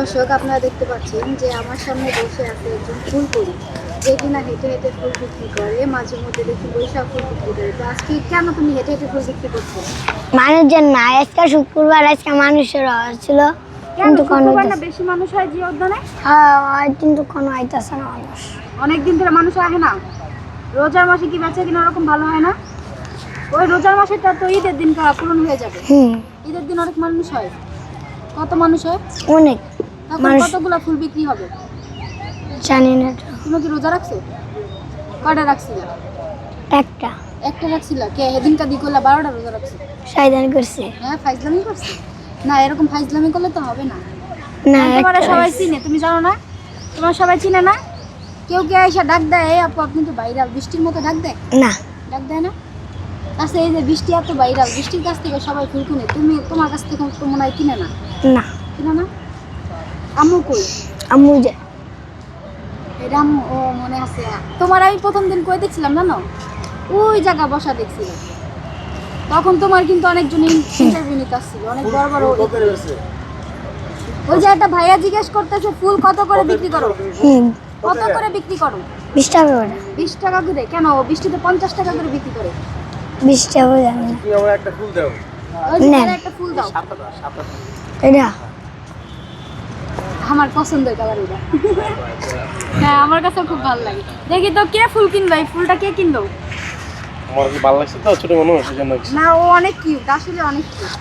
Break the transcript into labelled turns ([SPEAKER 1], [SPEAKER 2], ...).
[SPEAKER 1] দর্শক আপনারা দেখতে পাচ্ছেন যে আমার সামনে বসে আছে একজন ফুলকড়ি, যে কিনা হেঁটে হেঁটে ফুল বিক্রি করে, মাঝে মধ্যে দেখি বৈশাখ ফুল বিক্রি করে। তো আজকে কেন তুমি হেঁটে হেঁটে ফুল বিক্রি করছো?
[SPEAKER 2] মানুষজন না, আজকে শুক্রবার, আজকে মানুষের ছিল
[SPEAKER 1] কেন শুক্রবার না বেশি মানুষ হয় যে উদ্যানে?
[SPEAKER 2] হ্যাঁ, কিন্তু কোনো আইতাছে না মানুষ।
[SPEAKER 1] অনেকদিন ধরে মানুষ আসে না। রোজার মাসে কি বেচা কিনা ওরকম ভালো হয় না? ওই রোজার মাসেটা তো ঈদের দিন পূরণ হয়ে যাবে। ঈদের দিন অনেক মানুষ হয়। কত মানুষ হয়?
[SPEAKER 2] অনেক
[SPEAKER 1] তখন
[SPEAKER 2] মানুষ।
[SPEAKER 1] কতগুলা ফুল বিক্রি হবে
[SPEAKER 2] জানি না তো।
[SPEAKER 1] তুমি কি রোজা রাখছো? কয়টা রাখছিলা? একটা রাখছিলা? কে সেদিনকা দি করলা 12টা রোজা রাখছো?
[SPEAKER 2] সাইদান করছে
[SPEAKER 1] হ্যাঁ, ফাইজলামি করছে। না, এরকম ফাইজলামি করলে তো হবে না।
[SPEAKER 2] না,
[SPEAKER 1] তোমার সবাই চিনে, তুমি জানো না? তোমার সবাই চিনে না? কেউ কে এসে ডাক দেয়, এই আপু আপনি তো ভাইরাল, বৃষ্টির মতো ডাক দেয়?
[SPEAKER 2] না,
[SPEAKER 1] ডাক দেয় না? আচ্ছা, এই যে বৃষ্টি এত ভাইরাল, বৃষ্টির কাছ থেকে সবাই ফুল কিনে, তুমি তোমার কাছ থেকে তো মনে হয় কিনে না?
[SPEAKER 2] না।
[SPEAKER 1] কিনে না? আম্মু কই?
[SPEAKER 2] আম্মু যে
[SPEAKER 1] এই আম্মু, ও মনে আছে। তোমার আমি প্রথম দিন কই দেখছিলাম জানো? ওই জায়গা বসা দেখছিলাম। তখন তোমার কিন্তু অনেকজন ইন্টারভিউ নিতে আসছিল, অনেক বড় বড়। ওই যে একটা ভাইয়া জিজ্ঞেস করতেছে ফুল কত করে বিক্রি করো? কত করে বিক্রি করো?
[SPEAKER 2] 20 টাকা করে।
[SPEAKER 1] 20 টাকা করে? কেন, বৃষ্টিতে 50 টাকা করে বিক্রি করে।
[SPEAKER 2] 20 টাকা জানি না।
[SPEAKER 3] তুমি আমার একটা ফুল দাও।
[SPEAKER 1] ওই যে
[SPEAKER 2] নেন।
[SPEAKER 1] তারা একটা ফুল দাও।
[SPEAKER 2] এটা
[SPEAKER 1] আমার পছন্দের কালার এটা। হ্যাঁ, আমার কাছে খুব ভালো লাগে। দেখি তো কে ফুল কিনলো, এই ফুলটা কে কিনলো?
[SPEAKER 3] আমার কি ভালো লাগছে তো, ছোট মানুষ, সেজন্য।
[SPEAKER 1] না, ও অনেক কিউট, আসলে অনেক কিউট।